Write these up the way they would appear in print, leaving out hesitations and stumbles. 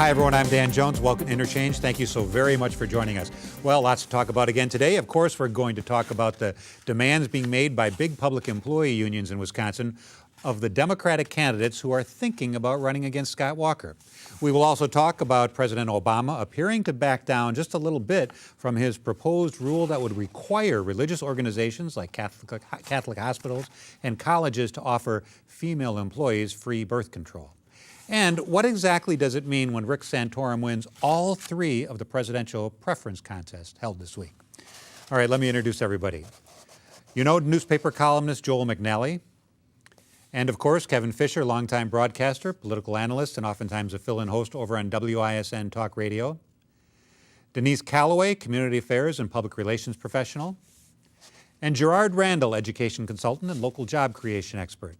Hi, everyone. I'm Dan Jones. Welcome to Interchange. Thank you so very much for joining us. Well, lots to talk about again today. Of course, we're going to talk about the demands being made by big public employee unions in Wisconsin of the Democratic candidates who are thinking about running against Scott Walker. We will also talk about President Obama appearing to back down just a little bit from his proposed rule that would require religious organizations like Catholic hospitals and colleges to offer female employees free birth control. And what exactly does it mean when Rick Santorum wins all three of the presidential preference contests held this week? All right, let me introduce everybody. You know newspaper columnist Joel McNally, and of course Kevin Fischer, longtime broadcaster, political analyst, and oftentimes a fill-in host over on WISN Talk Radio. Denise Callaway, community affairs and public relations professional. And Gerard Randall, education consultant and local job creation expert.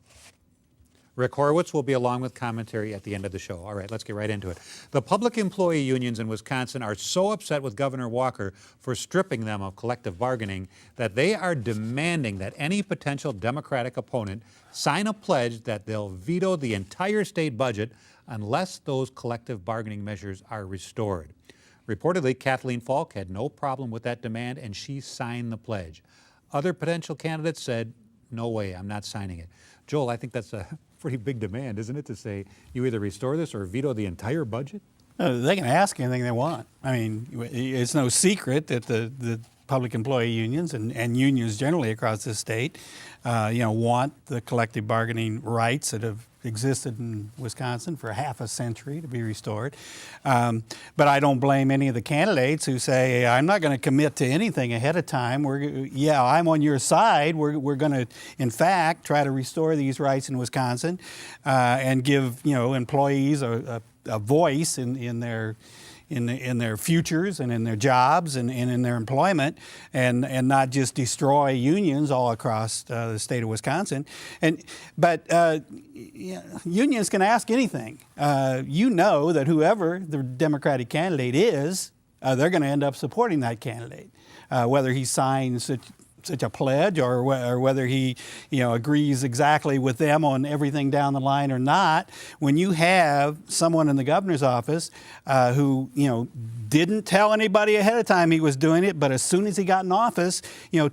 Rick Horowitz will be along with commentary at the end of the show. All right, let's get right into it. The public employee unions in Wisconsin are so upset with Governor Walker for stripping them of collective bargaining that they are demanding that any potential Democratic opponent sign a pledge that they'll veto the entire state budget unless those collective bargaining measures are restored. Reportedly, Kathleen Falk had no problem with that demand and she signed the pledge. Other potential candidates said, no way, I'm not signing it. Joel, I think that's a pretty big demand, isn't it, to say you either restore this or veto the entire budget? They can ask anything they want. I mean, it's no secret that the public employee unions and unions generally across the state, want the collective bargaining rights that have existed in Wisconsin for half a century to be restored. But I don't blame any of the candidates who say, I'm not going to commit to anything ahead of time. I'm on your side. We're going to, in fact, try to restore these rights in Wisconsin and give, employees a voice in their futures and in their jobs and in their employment, and not just destroy unions all across the state of Wisconsin. But unions can ask anything. You know that whoever the Democratic candidate is, they're going to end up supporting that candidate, whether he signs such a pledge or whether he agrees exactly with them on everything down the line or not. When you have someone in the governor's office who didn't tell anybody ahead of time he was doing it, but as soon as he got in office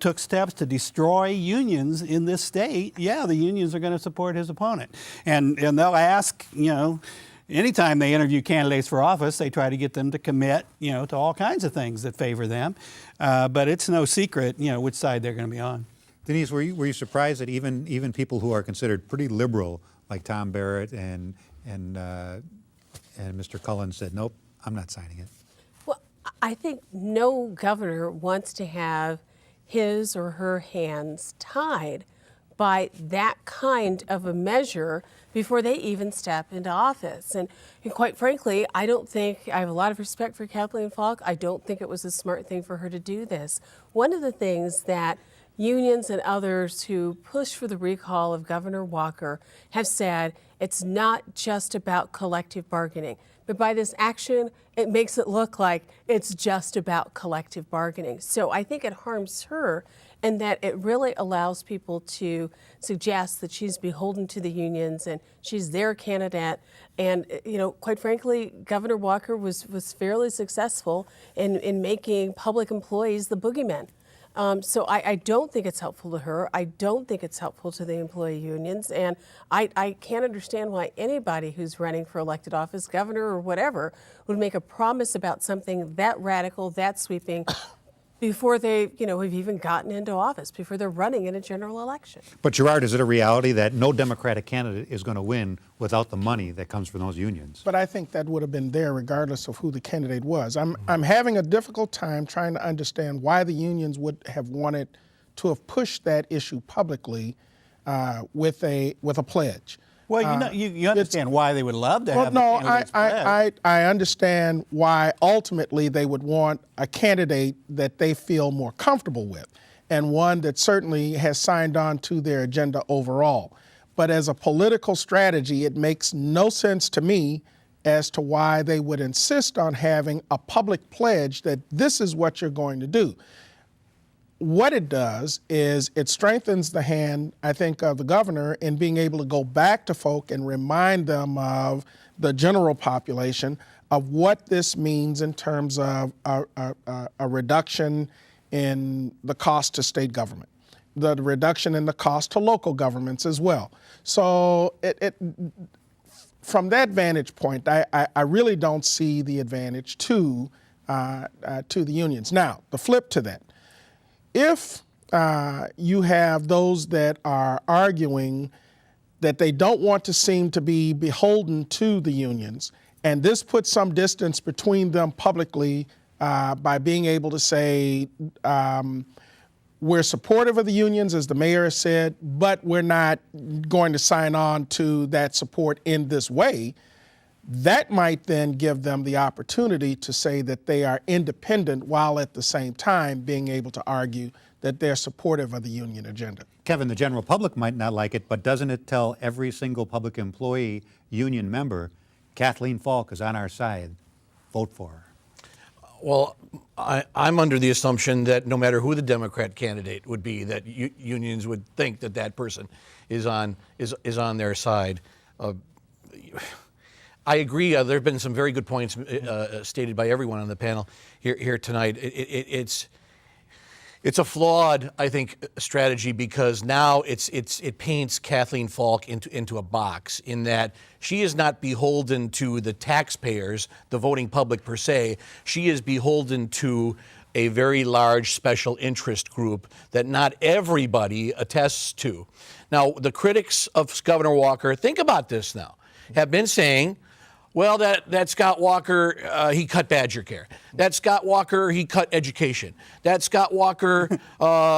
took steps to destroy unions in this state, the unions are going to support his opponent, and they'll ask anytime they interview candidates for office, they try to get them to commit, to all kinds of things that favor them. But it's no secret, which side they're going to be on. Denise, were you surprised that even people who are considered pretty liberal, like Tom Barrett and Mr. Cullen, said, nope, I'm not signing it? Well, I think no governor wants to have his or her hands tied by that kind of a measure before they even step into office. And quite frankly, I have a lot of respect for Kathleen Falk. I don't think it was a smart thing for her to do this. One of the things that unions and others who push for the recall of Governor Walker have said, it's not just about collective bargaining. But by this action, it makes it look like it's just about collective bargaining. So I think it harms her, and that it really allows people to suggest that she's beholden to the unions and she's their candidate. And, quite frankly, Governor Walker was fairly successful in making public employees the boogeymen. So I don't think it's helpful to her. I don't think it's helpful to the employee unions. And I can't understand why anybody who's running for elected office, governor or whatever, would make a promise about something that radical, that sweeping, before they, have even gotten into office, before they're running in a general election. But Gerard, is it a reality that no Democratic candidate is going to win without the money that comes from those unions? But I think that would have been there regardless of who the candidate was. I'm having a difficult time trying to understand why the unions would have wanted to have pushed that issue publicly with a pledge. Well, you understand why they would love to have no, I understand why ultimately they would want a candidate that they feel more comfortable with, and one that certainly has signed on to their agenda overall. But as a political strategy, it makes no sense to me as to why they would insist on having a public pledge that this is what you're going to do. what it does is it strengthens the hand, I think, of the governor in being able to go back to folk and remind them of the general population of what this means in terms of a reduction in the cost to state government, the reduction in the cost to local governments as well. So from that vantage point, I really don't see the advantage to the unions. Now, the flip to that, if you have those that are arguing that they don't want to seem to be beholden to the unions, and this puts some distance between them publicly by being able to say, we're supportive of the unions, as the mayor has said, but we're not going to sign on to that support in this way, that might then give them the opportunity to say that they are independent while at the same time being able to argue that they're supportive of the union agenda. Kevin, the general public might not like it, but doesn't it tell every single public employee union member, Kathleen Falk is on our side, vote for her? Well, I'm under the assumption that no matter who the Democrat candidate would be, that unions would think that that person is on their side. I agree. There have been some very good points stated by everyone on the panel here tonight. It's a flawed, I think, strategy because now it paints Kathleen Falk into a box in that she is not beholden to the taxpayers, the voting public per se. She is beholden to a very large special interest group that not everybody attests to. Now, the critics of Governor Walker, think about this now, have been saying, well, that Scott Walker, he cut Badger Care. That Scott Walker, he cut education. That Scott Walker,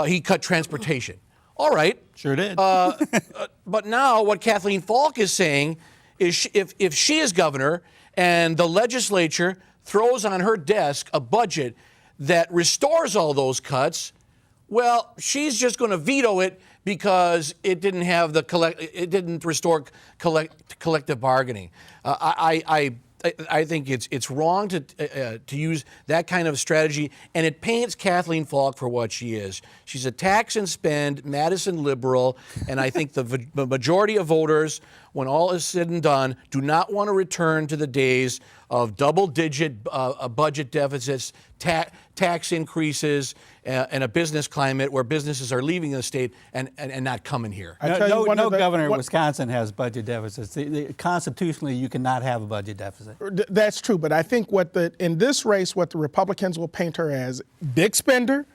he cut transportation. All right. Sure did. But now what Kathleen Falk is saying is if she is governor and the legislature throws on her desk a budget that restores all those cuts, well, she's just going to veto it because it didn't have it didn't restore collective bargaining. I think it's wrong to use that kind of strategy, and it paints Kathleen Falk for what she is. She's a tax and spend Madison liberal, and I think the majority of voters, when all is said and done, do not want to return to the days of double-digit budget deficits, tax increases, and a business climate where businesses are leaving the state and not coming here. No governor in Wisconsin has budget deficits. Constitutionally, you cannot have a budget deficit. That's true, but I think in this race, what the Republicans will paint her as, big spender.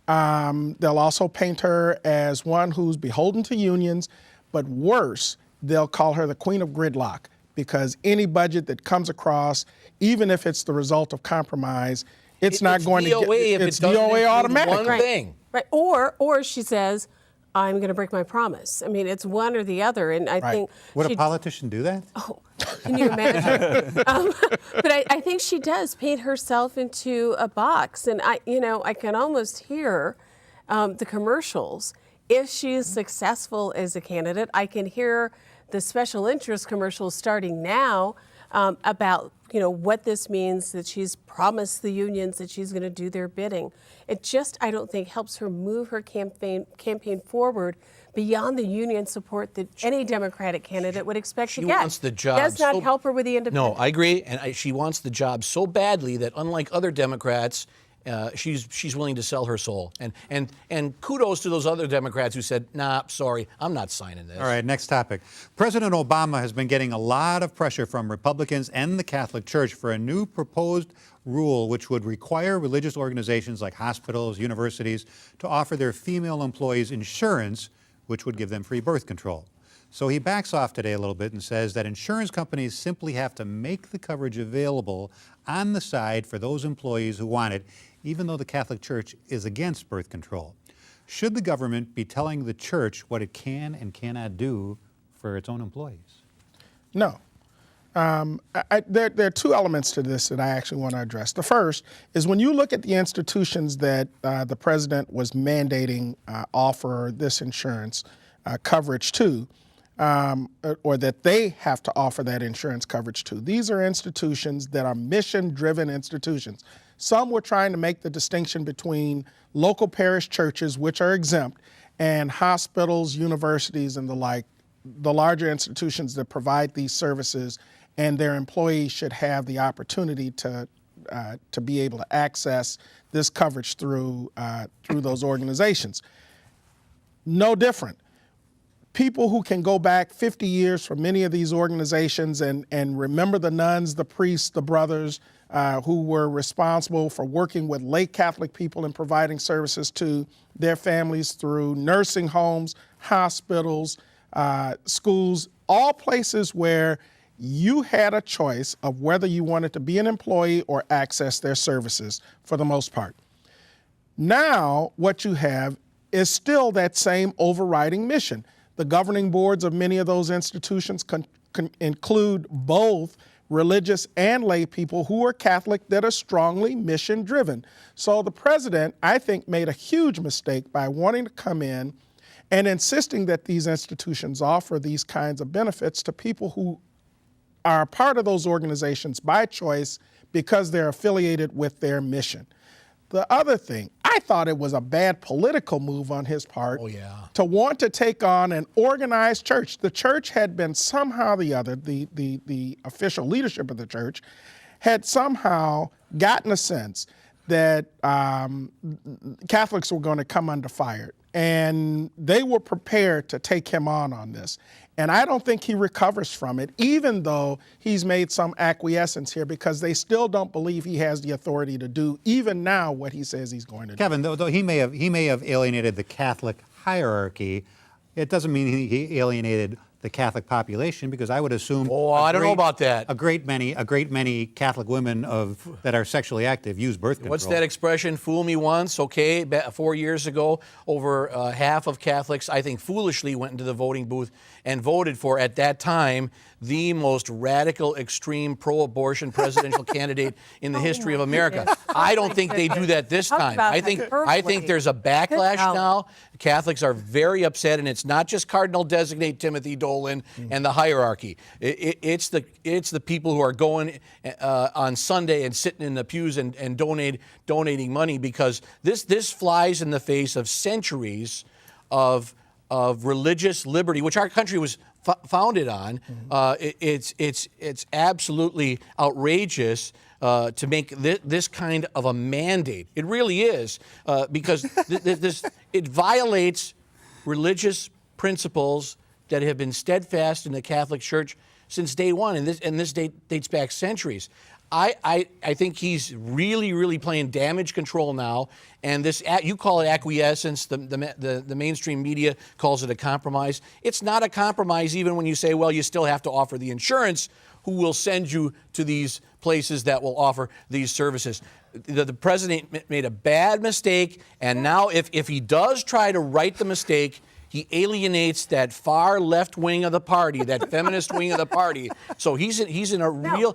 They'll also paint her as one who's beholden to unions, but worse, they'll call her the queen of gridlock, because any budget that comes across, even if it's the result of compromise, it's not going to get, it's DOA automatic. One thing. Right. Or she says, I'm going to break my promise. I mean, it's one or the other. And I think. Would a politician do that? Oh, can you imagine? But I think she does paint herself into a box. And I can almost hear the commercials. If she is successful as a candidate, I can hear the special interest commercials starting now about what this means, that she's promised the unions that she's going to do their bidding. It just, I don't think, helps her move her campaign forward beyond the union support that any Democratic candidate would expect to get. She wants the job. Does not help her with the independent. No, I agree, and she wants the job so badly that unlike other Democrats, she's willing to sell her soul. And kudos to those other Democrats who said, nah, sorry, I'm not signing this. All right, next topic. President Obama has been getting a lot of pressure from Republicans and the Catholic Church for a new proposed rule which would require religious organizations like hospitals, universities, to offer their female employees insurance, which would give them free birth control. So he backs off today a little bit and says that insurance companies simply have to make the coverage available on the side for those employees who want it, even though the Catholic Church is against birth control. Should the government be telling the church what it can and cannot do for its own employees? No. There are two elements to this that I actually want to address. The first is when you look at the institutions that the president was mandating offer this insurance coverage to, or that they have to offer that insurance coverage to. These are institutions that are mission-driven institutions. Some were trying to make the distinction between local parish churches, which are exempt, and hospitals, universities, and the like, the larger institutions that provide these services, and their employees should have the opportunity to be able to access this coverage through those organizations. No different. People who can go back 50 years from many of these organizations and remember the nuns, the priests, the brothers who were responsible for working with lay Catholic people and providing services to their families through nursing homes, hospitals, schools, all places where you had a choice of whether you wanted to be an employee or access their services for the most part. Now, what you have is still that same overriding mission. The governing boards of many of those institutions can include both religious and lay people who are Catholic that are strongly mission-driven. So the president, I think, made a huge mistake by wanting to come in and insisting that these institutions offer these kinds of benefits to people who are a part of those organizations by choice because they're affiliated with their mission. The other thing, I thought it was a bad political move on his part to want to take on an organized church. The church had been somehow or the other, the official leadership of the church had somehow gotten a sense that Catholics were going to come under fire, and they were prepared to take him on this. And I don't think he recovers from it, even though he's made some acquiescence here, because they still don't believe he has the authority to do, even now, what he says he's going to do. Kevin, though he may have alienated the Catholic hierarchy, it doesn't mean he alienated the Catholic population, because I would assume I don't know about that. A great many Catholic women that are sexually active use birth control. What's that expression? Fool me once, okay? 4 years ago, over half of Catholics, I think, foolishly went into the voting booth and voted for, at that time, the most radical, extreme, pro-abortion presidential candidate in the history of America. I don't think they do that this time. I think there's a backlash now. Catholics are very upset, and it's not just Cardinal Designate Timothy Dolan and the hierarchy. It's the people who are going on Sunday and sitting in the pews and donating money, because this flies in the face of centuries of religious liberty, which our country was founded on. It's absolutely outrageous to make this kind of a mandate. It really is, because it violates religious principles that have been steadfast in the Catholic Church since day one, and this dates back centuries. I think he's really playing damage control now, and this, you call it acquiescence, the mainstream media calls it a compromise. It's not a compromise even when you say, well, you still have to offer the insurance who will send you to these places that will offer these services. The president made a bad mistake, and now if he does try to right the mistake, he alienates that far left wing of the party, that feminist wing of the party. So he's in a real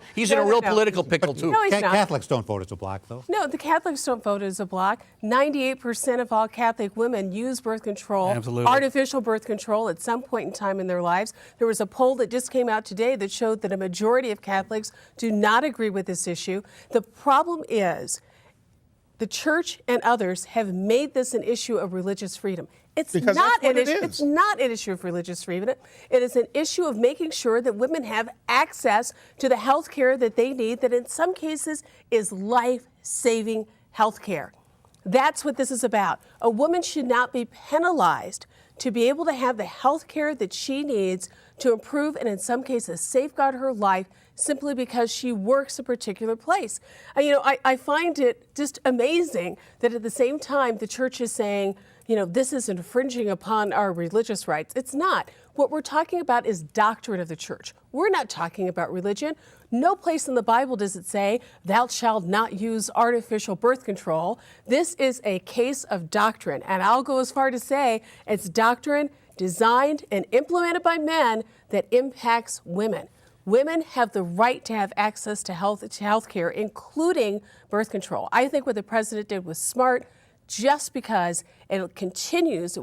political pickle too. No, he's not. Catholics don't vote as a bloc, though. No, the Catholics don't vote as a bloc. 98% of all Catholic women use birth control, artificial birth control, at some point in time in their lives. There was a poll that just came out today that showed that a majority of Catholics do not agree with this issue. The problem is the church and others have made this an issue of religious freedom. It's not an issue of religious freedom. It is an issue of making sure that women have access to the health care that they need, that in some cases is life-saving health care. That's what this is about. A woman should not be penalized to be able to have the health care that she needs to improve and in some cases safeguard her life simply because she works a particular place. I find it just amazing that at the same time the church is saying, this is infringing upon our religious rights. It's not. What we're talking about is doctrine of the church. We're not talking about religion. No place in the Bible does it say, thou shalt not use artificial birth control. This is a case of doctrine. And I'll go as far to say it's doctrine designed and implemented by men that impacts women. Women have the right to have access to health care, including birth control. I think what the president did was smart, just because it will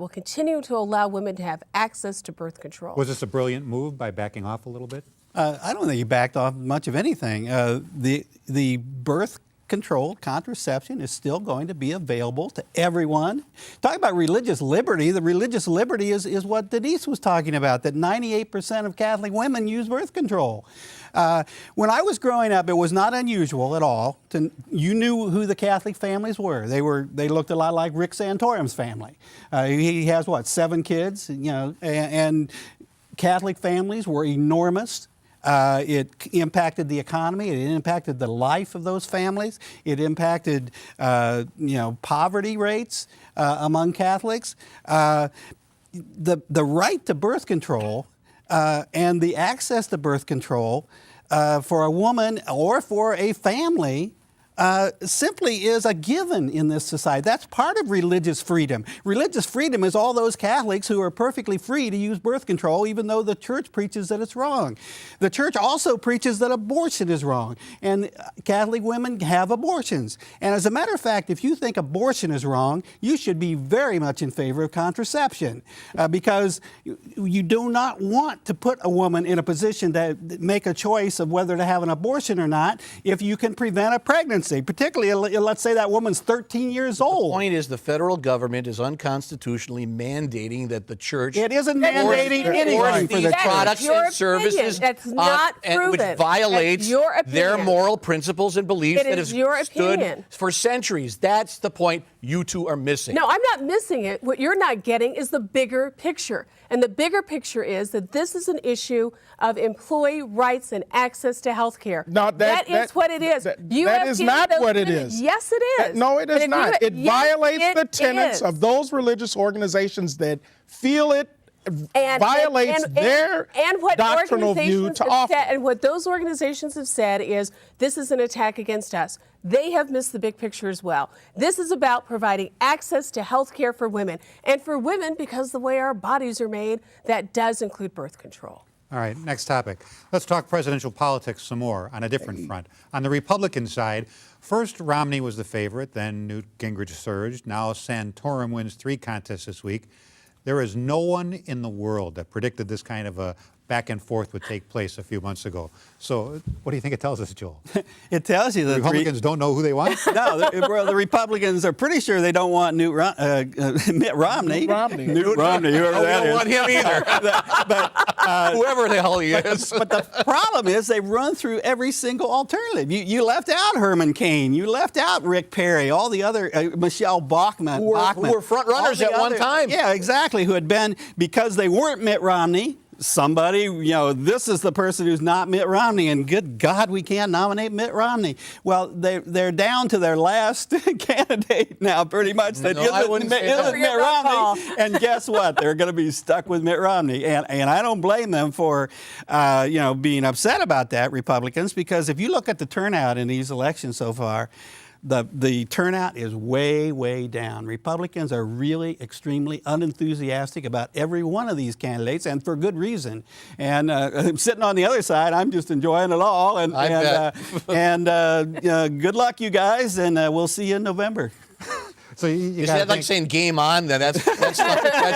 continue to allow women to have access to birth control. Was this a brilliant move by backing off a little bit? I don't think he backed off much of anything. The birth controlled contraception is still going to be available to everyone. Talk about religious liberty. The religious liberty is what Denise was talking about, that 98% of Catholic women use birth control. When I was growing up, it was not unusual at all. You knew who the Catholic families were. They looked a lot like Rick Santorum's family. He has, 7 kids, and Catholic families were enormous. It impacted the economy. It impacted the life of those families. It impacted, poverty rates among Catholics. The right to birth control and the access to birth control for a woman or for a family simply is a given in this society. That's part of religious freedom. Religious freedom is all those Catholics who are perfectly free to use birth control, even though the church preaches that it's wrong. The church also preaches that abortion is wrong, and Catholic women have abortions. And as a matter of fact, if you think abortion is wrong, you should be very much in favor of contraception, because you do not want to put a woman in a position to make a choice of whether to have an abortion or not if you can prevent a pregnancy. Particularly, let's say that woman's 13 years old. The point is the federal government is unconstitutionally mandating that the church... It isn't mandating anything for the products and services. That's not proven. Which violates their moral principles and beliefs that have stood for centuries. That's the point you two are missing. No, I'm not missing it. What you're not getting is the bigger picture. And the bigger picture is that this is an issue of employee rights and access to health care. No, that is what it is. That is not what it is. Yes, it is. No, it is not. It violates the tenets of those religious organizations that feel it violates their doctrinal view to offer. And what those organizations have said is this is an attack against us. They have missed the big picture as well. This is about providing access to health care for women. And for women, because the way our bodies are made, that does include birth control. All right, next topic. Let's talk presidential politics some more on a different front. On the Republican side, first Romney was the favorite, then Newt Gingrich surged. Now Santorum wins 3 contests this week. There is no one in the world that predicted this kind of a back and forth would take place a few months ago. So what do you think it tells us, Joel? It tells you that the Republicans don't know who they want? No, the Republicans are pretty sure they don't want Mitt Romney. Newt Romney, whoever that is. We don't want him either. Whoever the hell he is. But the problem is they run through every single alternative. You left out Herman Cain. You left out Rick Perry, all the other, Michelle Bachmann. Who were front runners at one time. Yeah, exactly, who had been, because they weren't Mitt Romney, somebody, this is the person who's not Mitt Romney, and good God, we can't nominate Mitt Romney. Well, they're down to their last candidate now, pretty much. That isn't Mitt Romney. And guess what? They're going to be stuck with Mitt Romney. And I don't blame them for, being upset about that, Republicans, because if you look at the turnout in these elections so far, the turnout is way, way down. Republicans are really extremely unenthusiastic about every one of these candidates, and for good reason. And sitting on the other side, I'm just enjoying it all. And good luck, you guys, and we'll see you in November. So is that like saying game on? That's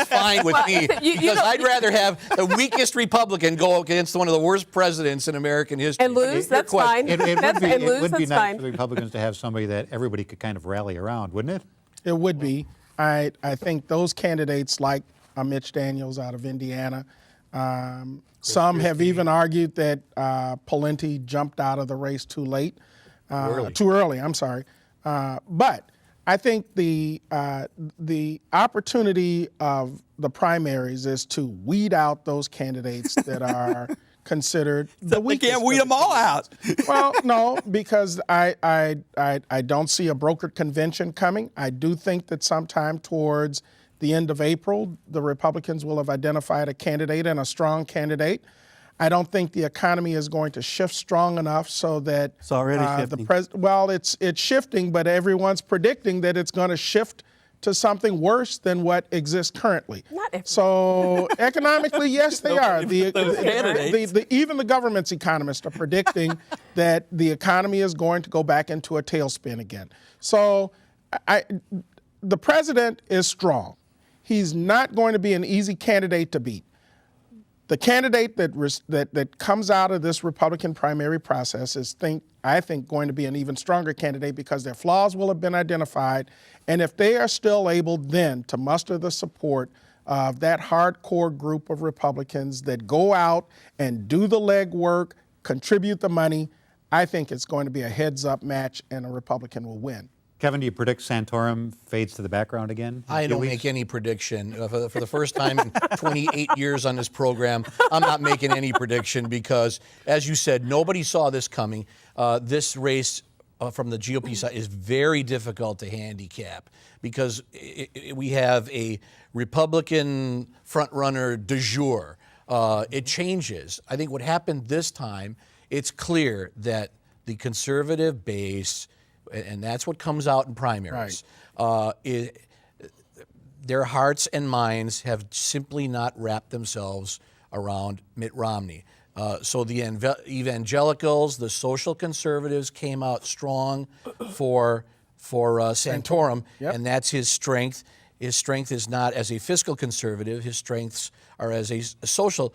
fine with me. Because I'd rather have the weakest Republican go against one of the worst presidents in American history. And lose, that's fine. It would be nice for the Republicans to have somebody that everybody could kind of rally around, wouldn't it? It would be. I think those candidates like Mitt Daniels out of Indiana, some have even argued that Pawlenty jumped out of the race too late. Too early, I'm sorry. But I think the opportunity of the primaries is to weed out those candidates that are considered the weakest. We can't weed them all out. Well, no, because I don't see a brokered convention coming. I do think that sometime towards the end of April, the Republicans will have identified a candidate and a strong candidate. I don't think the economy is going to shift strong enough so that it's already shifting. It's shifting, but everyone's predicting that it's going to shift to something worse than what exists currently. So economically, yes, they are. Even the government's economists are predicting that the economy is going to go back into a tailspin again. So the president is strong. He's not going to be an easy candidate to beat. The candidate that comes out of this Republican primary process is, I think, going to be an even stronger candidate because their flaws will have been identified. And if they are still able then to muster the support of that hardcore group of Republicans that go out and do the legwork, contribute the money, I think it's going to be a heads-up match and a Republican will win. Kevin, do you predict Santorum fades to the background again? I don't make any prediction. For the first time in 28 years on this program, I'm not making any prediction because, as you said, nobody saw this coming. This race from the GOP side is very difficult to handicap because we have a Republican frontrunner du jour. It changes. I think what happened this time, it's clear that the conservative base, and that's what comes out in primaries, their hearts and minds have simply not wrapped themselves around Mitt Romney. So the evangelicals, the social conservatives came out strong for Santorum, and that's his strength. His strength is not as a fiscal conservative. His strengths are as a social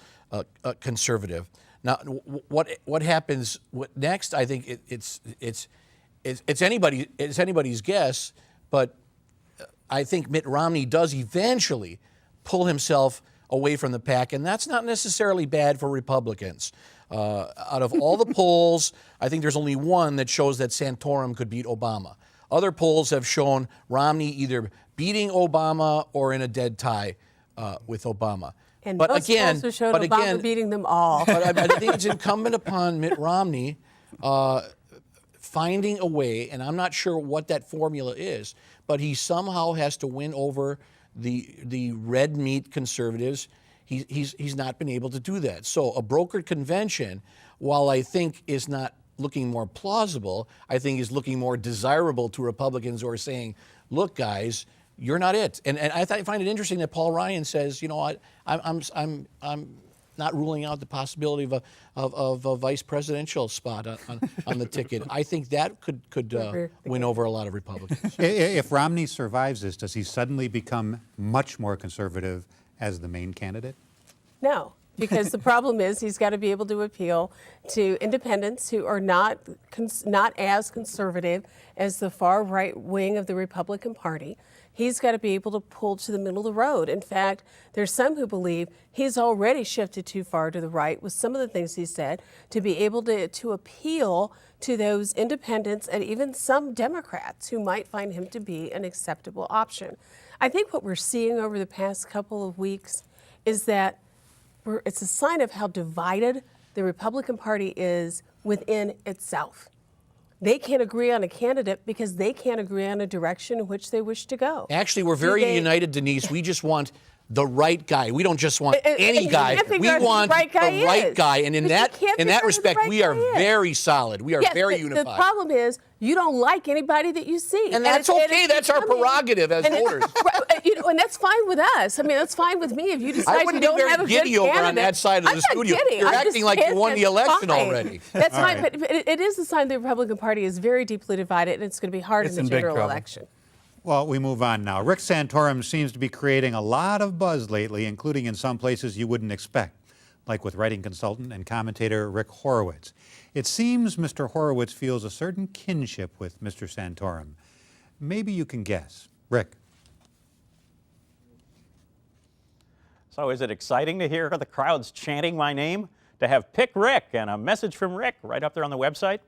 conservative. Now, what happens next? I think it's anybody's guess, but I think Mitt Romney does eventually pull himself away from the pack, and that's not necessarily bad for Republicans. Out of all the polls, I think there's only one that shows that Santorum could beat Obama. Other polls have shown Romney either beating Obama or in a dead tie with Obama. And most polls have shown Obama beating them all. But I think it's incumbent upon Mitt Romney finding a way, and I'm not sure what that formula is, but he somehow has to win over the red meat conservatives. He's not been able to do that. So a brokered convention, while I think is not looking more plausible, I think is looking more desirable to Republicans who are saying, look, guys, you're not it. And I find it interesting that Paul Ryan says, you know, I'm not ruling out the possibility of a vice presidential spot on the ticket. I think that could win over a lot of Republicans. If Romney survives this, does he suddenly become much more conservative as the main candidate? No, because the problem is he's got to be able to appeal to independents who are not as conservative as the far right wing of the Republican Party. He's got to be able to pull to the middle of the road. In fact, there's some who believe he's already shifted too far to the right with some of the things he said to be able to appeal to those independents and even some Democrats who might find him to be an acceptable option. I think what we're seeing over the past couple of weeks is that it's a sign of how divided the Republican Party is within itself. They can't agree on a candidate because they can't agree on a direction in which they wish to go. Actually, we're very united, Denise. We just want the right guy. We don't just want any guy. We want the right guy. And in that respect, we are very solid. We are very unified. The problem is you don't like anybody that you see. And that's okay. That's our prerogative as voters. And that's fine with us. I mean, that's fine with me if you decide you don't have a good candidate. I wouldn't be very giddy over on that side of the studio. You're acting like you won the election already. That's fine. But it is a sign the Republican Party is very deeply divided, and it's going to be hard in the general election. Well, we move on now. Rick Santorum seems to be creating a lot of buzz lately, including in some places you wouldn't expect, like with writing consultant and commentator Rick Horowitz. It seems Mr. Horowitz feels a certain kinship with Mr. Santorum. Maybe you can guess. Rick. So is it exciting to hear the crowds chanting my name? To have Pick Rick and a message from Rick right up there on the website?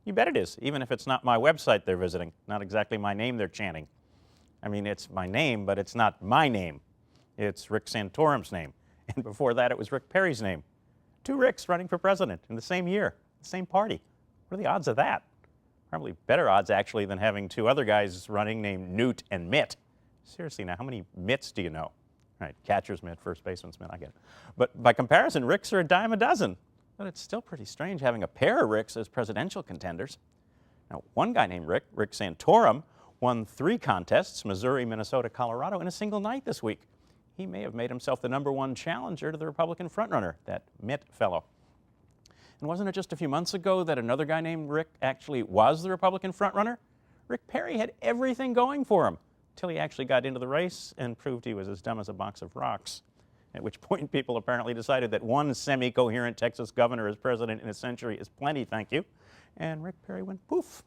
You bet it is, even if it's not my website they're visiting, not exactly my name they're chanting. I mean, it's my name, but it's not my name. It's Rick Santorum's name. And before that, it was Rick Perry's name. 2 Ricks running for president in the same year, the same party. What are the odds of that? Probably better odds, actually, than having 2 other guys running named Newt and Mitt. Seriously, now, how many Mitts do you know? Right, catcher's mitt, first baseman's mitt, I get it. But by comparison, Ricks are a dime a dozen. But it's still pretty strange having a pair of Ricks as presidential contenders. Now, one guy named Rick Santorum, won 3 contests, Missouri, Minnesota, Colorado, in a single night this week. He may have made himself the #1 challenger to the Republican frontrunner, that Mitt fellow. And wasn't it just a few months ago that another guy named Rick actually was the Republican frontrunner? Rick Perry had everything going for him, till he actually got into the race and proved he was as dumb as a box of rocks. at which point people apparently decided that one semi-coherent Texas governor as president in a century is plenty, thank you. And Rick Perry went poof,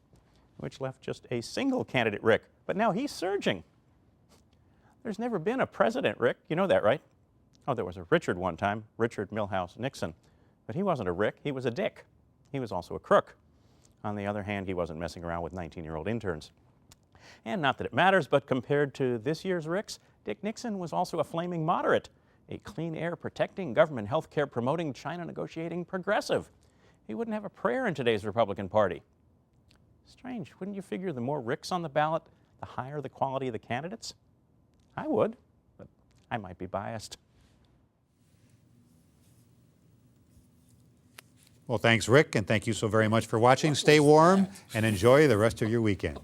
which left just a single candidate, Rick. But now he's surging. There's never been a president, Rick. You know that, right? Oh, there was a Richard one time, Richard Milhouse Nixon. But he wasn't a Rick, he was a Dick. He was also a crook. On the other hand, he wasn't messing around with 19-year-old interns. And not that it matters, but compared to this year's Ricks, Dick Nixon was also a flaming moderate, a clean air protecting, government health care promoting, China negotiating progressive. He wouldn't have a prayer in today's Republican Party. Strange, wouldn't you figure the more Ricks on the ballot, the higher the quality of the candidates? I would, but I might be biased. Well, thanks, Rick, and thank you so very much for watching. Stay warm and enjoy the rest of your weekend.